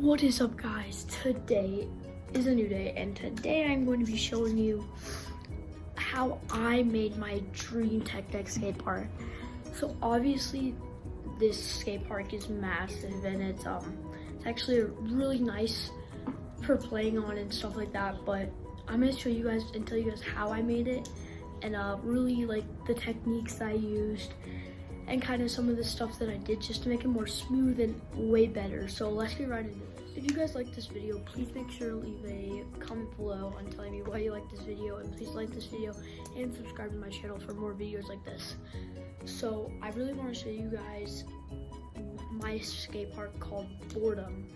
What is up, guys? Today is a new day, and today I'm going to be showing you how I made my dream tech deck skate park. So obviously this skate park is massive, and it's actually really nice for playing on and stuff like that, but I'm going to show you guys and tell you guys how I made it, and really like the techniques that I used and kind of some of the stuff that I did just to make it more smooth and way better. So let's get right into this. If you guys like this video, please make sure to leave a comment below on telling me why you like this video, and please like this video and subscribe to my channel for more videos like this. So I really want to show you guys my skate park called Boredom,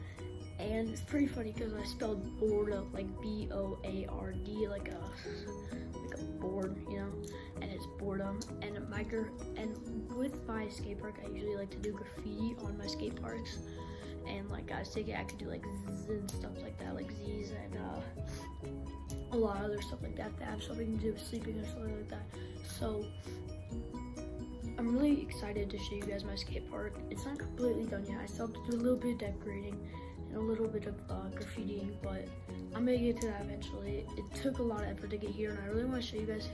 and it's pretty funny because I spelled boredom like B-O-A-R-D, like a board, you know, and it's boredom. And with my skate park, I usually like to do graffiti on my skate parks, and like I was thinking I could do like Z's and stuff like that, like Z's and a lot of other stuff like that have something to do with sleeping or something like that. So I'm really excited to show you guys my skate park. It's not completely done yet. I still have to do a little bit of decorating and a little bit of graffitiing, but I'm gonna get to that eventually. It took a lot of effort to get here, and I really want to show you guys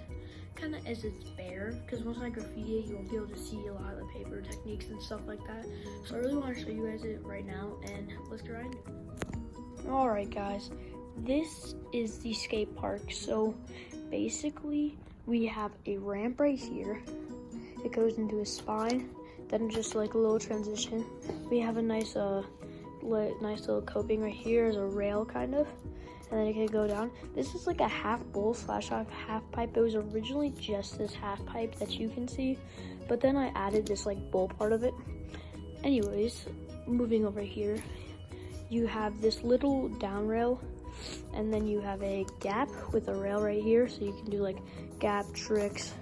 kind of as it's bare, because once I graffiti it, you won't be able to see a lot of the paper techniques and stuff like that. So I really want to show you guys it right now, and let's get right into it. Alright guys, this is the skate park. So basically we have a ramp right here. It goes into a spine, then just like a little transition. We have a nice little coping right here as a rail kind of, and then it can go down. This is like a half bowl / half pipe. It was originally just this half pipe that you can see, but then I added this like bowl part of it. Anyways, moving over here, you have this little down rail, and then you have a gap with a rail right here, so you can do like gap tricks,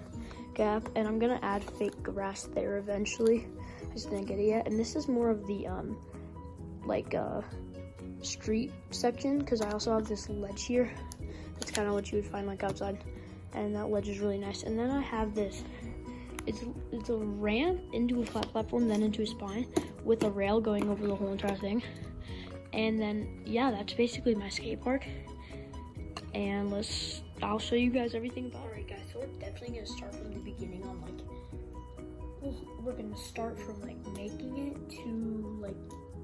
gap, and I'm gonna add fake grass there eventually. I just didn't get it yet. And this is more of the street section, because I also have this ledge here. That's kind of what you would find like outside, and that ledge is really nice. And then I have this, it's a ramp into a flat platform, then into a spine with a rail going over the whole entire thing. And then yeah, that's basically my skate park, and I'll show you guys everything about it. Alright guys, so we're definitely gonna start from the beginning on we're gonna start from like making it to like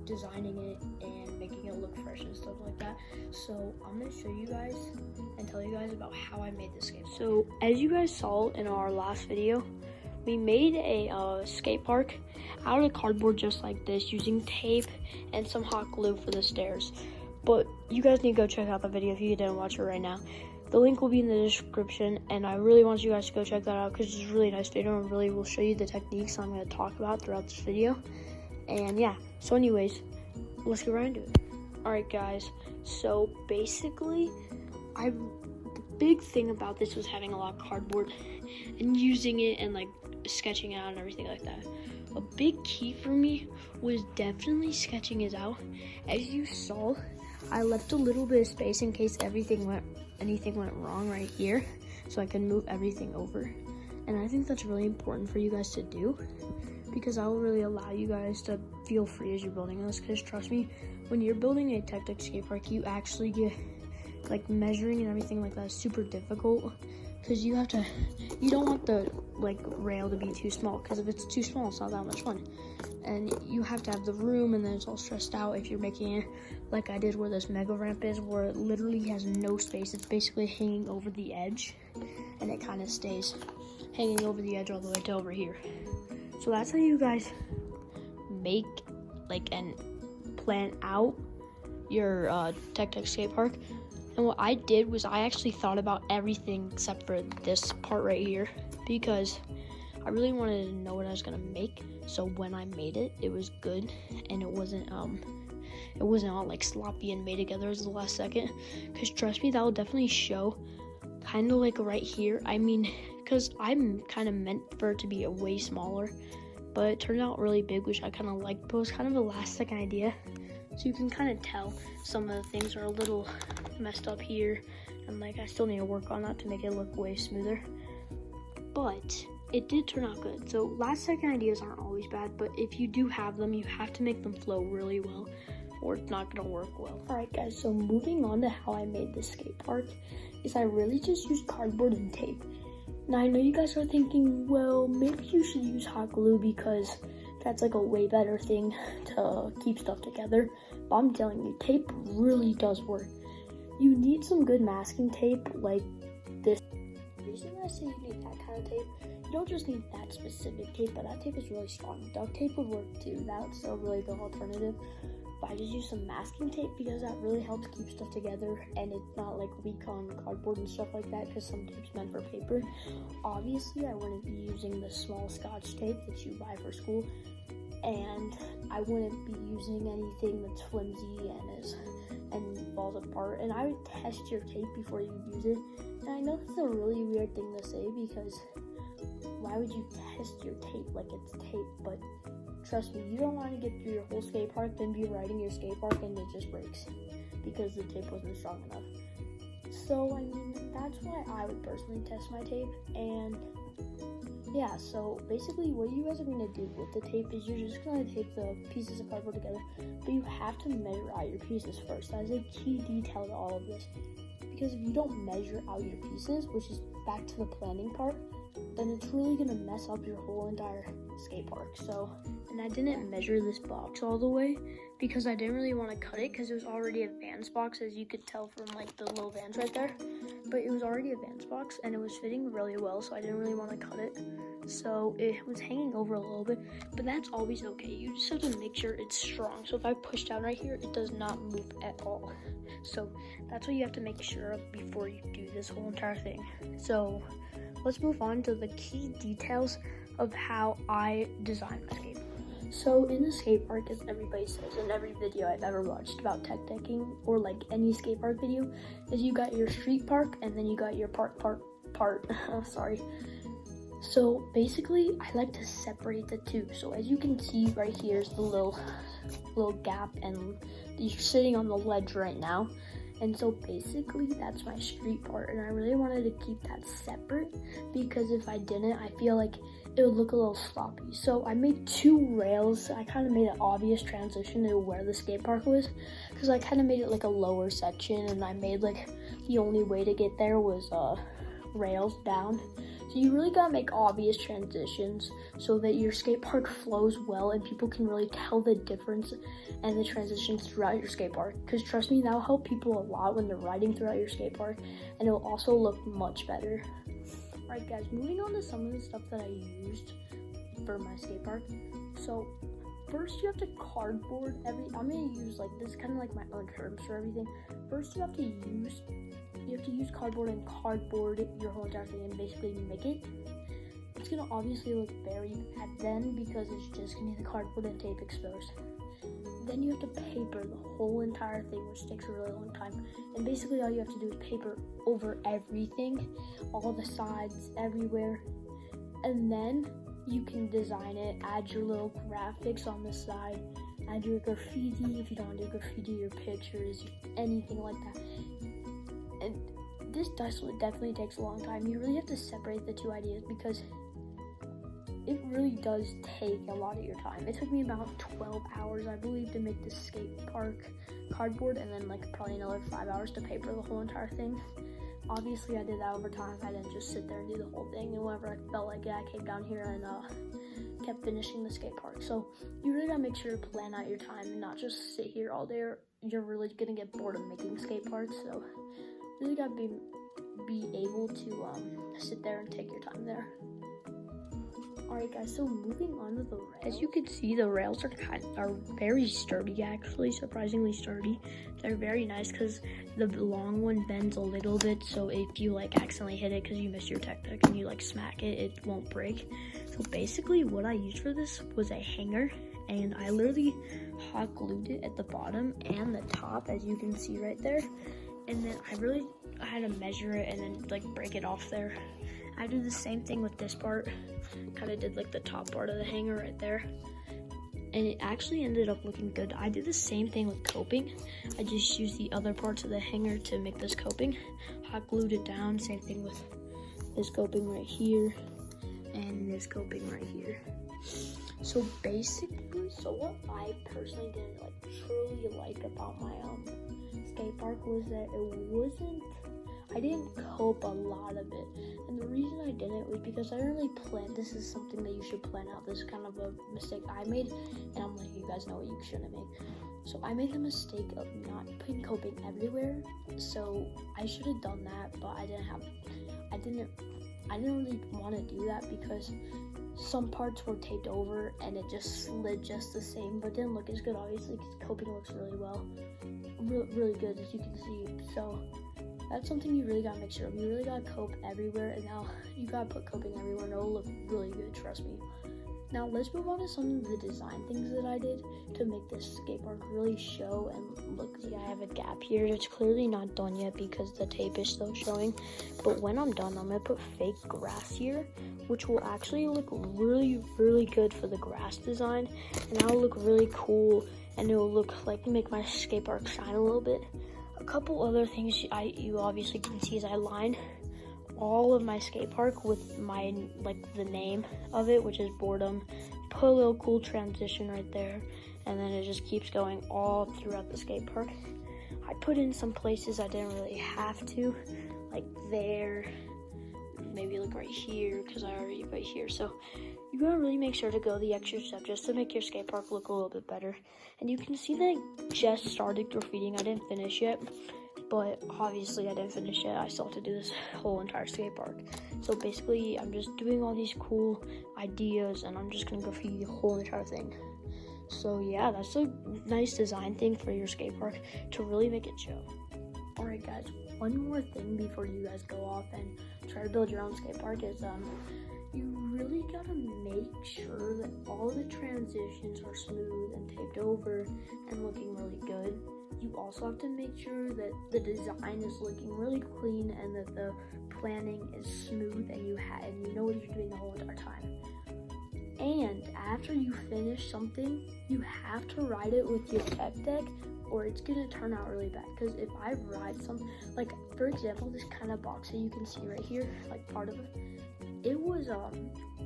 designing it and making it look fresh and stuff like that. So I'm gonna show you guys and tell you guys about how I made this skate park. So as you guys saw in our last video, we made a skate park out of cardboard just like this, using tape and some hot glue for the stairs. But you guys need to go check out the video if you didn't watch it right now. The link will be in the description, and I really want you guys to go check that out because it's a really nice video and really will show you the techniques I'm going to talk about throughout this video. And yeah, so anyways, let's get right into it. Alright guys, so basically the big thing about this was having a lot of cardboard and using it and like sketching out and everything like that. A big key for me was definitely sketching it out. As you saw, I left a little bit of space in case anything went wrong right here, so I can move everything over. And I think that's really important for you guys to do, because that will really allow you guys to feel free as you're building this. Because trust me, when you're building a tech deck skate park, you actually get like measuring and everything like that is super difficult, because you don't want the like rail to be too small, because if it's too small, it's not that much fun. And you have to have the room, and then it's all stressed out if you're making it like I did where this mega ramp is, where it literally has no space. It's basically hanging over the edge, and it kind of stays hanging over the edge all the way to over here. So that's how you guys make like and plan out your tech deck skate park. And what I did was I actually thought about everything except for this part right here, because I really wanted to know what I was gonna make, so when I made it, it was good, and it wasn't all like sloppy and made together as the last second. Because trust me, that will definitely show kind of like right here. I mean, because I'm kind of meant for it to be a way smaller, but it turned out really big, which I kind of liked, but it was kind of a last second idea. So you can kind of tell some of the things are a little messed up here, and like I still need to work on that to make it look way smoother. But it did turn out good. So last second ideas aren't always bad, but if you do have them, you have to make them flow really well. or it's not gonna work well. Alright guys, so moving on to how I made this skate park is I really just used cardboard and tape. Now I know you guys are thinking, well, maybe you should use hot glue because that's like a way better thing to keep stuff together. But I'm telling you, tape really does work. You need some good masking tape like this. The reason I say you need that kind of tape, you don't just need that specific tape, but that tape is really strong. Duct tape would work too. That's a really good alternative. But I just use some masking tape because that really helps keep stuff together and it's not like weak on cardboard and stuff like that because some tape's meant for paper. Obviously, I wouldn't be using the small Scotch tape that you buy for school, and I wouldn't be using anything that's flimsy and falls apart. And I would test your tape before you use it. And I know that's a really weird thing to say because why would you test your tape like it's tape? But trust me, you don't want to get through your whole skate park, then be riding your skate park and it just breaks because the tape wasn't strong enough. So, I mean, that's why I would personally test my tape. And yeah, so basically what you guys are going to do with the tape is you're just going to tape the pieces of cardboard together, but you have to measure out your pieces first. That is a key detail to all of this. Because if you don't measure out your pieces, which is back to the planning part, then it's really going to mess up your whole entire skate park. So, and I didn't measure this box all the way because I didn't really want to cut it because it was already a Vans box, as you could tell from like the little Vans right there. But it was already a Vans box and it was fitting really well, so I didn't really want to cut it. So it was hanging over a little bit, but that's always okay. You just have to make sure it's strong. So if I push down right here, it does not move at all. So that's what you have to make sure of before you do this whole entire thing. So let's move on to the key details of how I designed my skate. So in the skate park, as everybody says in every video I've ever watched about tech decking or like any skate park video, is you got your street park and then you got your park. Sorry. So basically, I like to separate the two. So as you can see right here is the little gap, and you're sitting on the ledge right now. And so basically that's my street part, and I really wanted to keep that separate because if I didn't, I feel like it would look a little sloppy. So I made two rails. I kind of made an obvious transition to where the skate park was because I kind of made it like a lower section, and I made like the only way to get there was rails down. So you really gotta make obvious transitions so that your skate park flows well and people can really tell the difference and the transitions throughout your skate park. Because trust me, that'll help people a lot when they're riding throughout your skate park, and it'll also look much better. Alright guys, moving on to some of the stuff that I used for my skate park. So first you have to cardboard I'm gonna use like this, kind of like my own terms for everything. First you have to use cardboard and cardboard your whole entire thing and basically make it. It's gonna obviously look very bad then because it's just gonna be the cardboard and tape exposed. Then you have to paper the whole entire thing, which takes a really long time. And basically all you have to do is paper over everything, all the sides, everywhere. And then you can design it, add your little graphics on the side, add your graffiti if you don't want to do graffiti, your pictures, anything like that. And this definitely takes a long time. You really have to separate the two ideas because it really does take a lot of your time. It took me about 12 hours, I believe, to make this skate park cardboard, and then like probably another 5 hours to paper the whole entire thing. Obviously, I did that over time. I didn't just sit there and do the whole thing. And whenever I felt like it, I came down here and kept finishing the skate park. So you really gotta make sure to plan out your time and not just sit here all day, or you're really gonna get bored of making skate parks. So really gotta be able to sit there and take your time there. Alright guys, so moving on to the rails. As you can see, the rails are very sturdy, actually, surprisingly sturdy. They're very nice because the long one bends a little bit, so if you like accidentally hit it because you missed your tech deck and you like smack it, it won't break. So basically what I used for this was a hanger, and I literally hot glued it at the bottom and the top, as you can see right there. And then I had to measure it and then like break it off there. I did the same thing with this part. Kind of did like the top part of the hanger right there. And it actually ended up looking good. I did the same thing with coping. I just used the other parts of the hanger to make this coping. Hot glued it down. Same thing with this coping right here and this coping right here. So basically, So what I personally didn't truly like about my skate park was that I didn't cope a lot of it. And the reason I didn't was because I didn't really plan. This is something that you should plan out. This is kind of a mistake I made, and I'm letting you guys know what you shouldn't make. So I made the mistake of not putting coping everywhere. So I should have done that, but I didn't really want to do that because some parts were taped over and it just slid just the same, but didn't look as good, obviously, because coping looks really well, really good, as you can see. So that's something you really gotta make sure of. You really gotta cope everywhere, and now you gotta put coping everywhere, and it'll look really good, trust me. Now let's move on to some of the design things that I did to make this skate park really show and look. See, I have a gap here. It's clearly not done yet because the tape is still showing, but when I'm done, I'm gonna put fake grass here, which will actually look really, really good for the grass design, and that'll look really cool, and it will look like make my skate park shine a little bit. A couple other things you obviously can see is I lined all of my skate park with my the name of it, which is boredom. Put a little cool transition right there, and then it just keeps going all throughout the skate park. I put in some places I didn't really have to, like there, maybe like right here, because I already right here. So you gotta really make sure to go the extra step just to make your skate park look a little bit better. And you can see that I just started graffitiing. I didn't finish yet, but obviously I didn't finish yet. I still have to do this whole entire skate park. So basically I'm just doing all these cool ideas, and I'm just gonna graffiti the whole entire thing. So yeah, that's a nice design thing for your skate park to really make it show. Alright guys, one more thing before you guys go off and try to build your own skate park is you really gotta make sure that all the transitions are smooth and taped over and looking really good. You also have to make sure that the design is looking really clean and that the planning is smooth and you know what you're doing the whole entire time. And after you finish something, you have to ride it with your tech deck, or it's gonna turn out really bad. Because if I ride some, like for example, this kind of box that you can see right here, like part of it, it was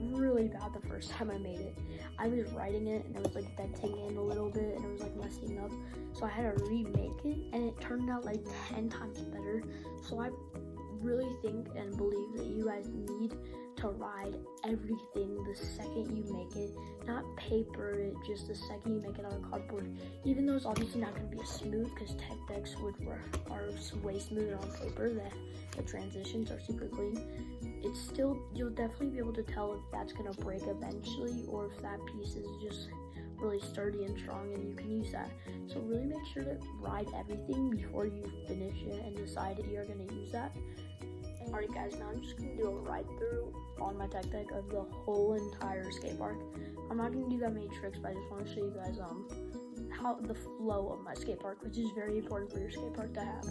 really bad the first time I made it. I was riding it and it was like denting in a little bit and it was like messing up. So I had to remake it, and it turned out like 10 times better. So I really think and believe that you guys need to ride everything the second you make it, not paper it just the second you make it out of cardboard. Even though it's obviously not going to be as smooth, because tech decks are way smoother on paper, the transitions are super clean. It's still, you'll definitely be able to tell if that's going to break eventually, or if that piece is just really sturdy and strong and you can use that. So really make sure to ride everything before you finish it and decide that you're going to use that. Alright guys, now I'm just going to do a ride through on my tech deck of the whole entire skate park. I'm not going to do that many tricks, but I just want to show you guys how the flow of my skate park, which is very important for your skate park to have.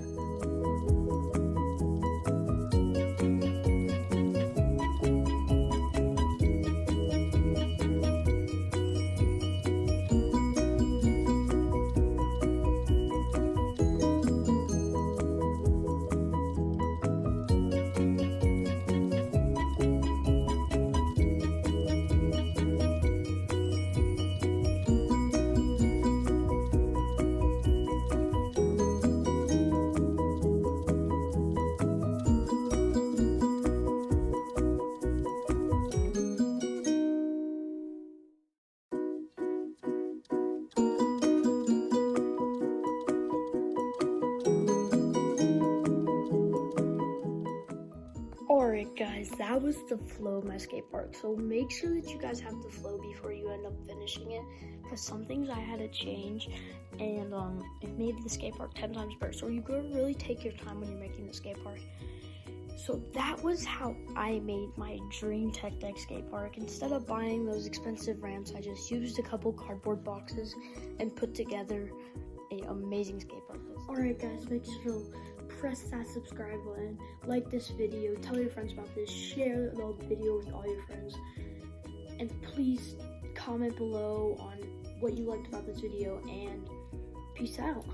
Alright guys, that was the flow of my skate park. So make sure that you guys have the flow before you end up finishing it, because some things I had to change, and it made the skate park 10 times better. So you gotta really take your time when you're making the skate park. So that was how I made my dream tech deck skate park. Instead of buying those expensive ramps, I just used a couple cardboard boxes and put together an amazing skate park. Alright guys, make sure to press that subscribe button, like this video, tell your friends about this, share the video with all your friends, and please comment below on what you liked about this video, and peace out.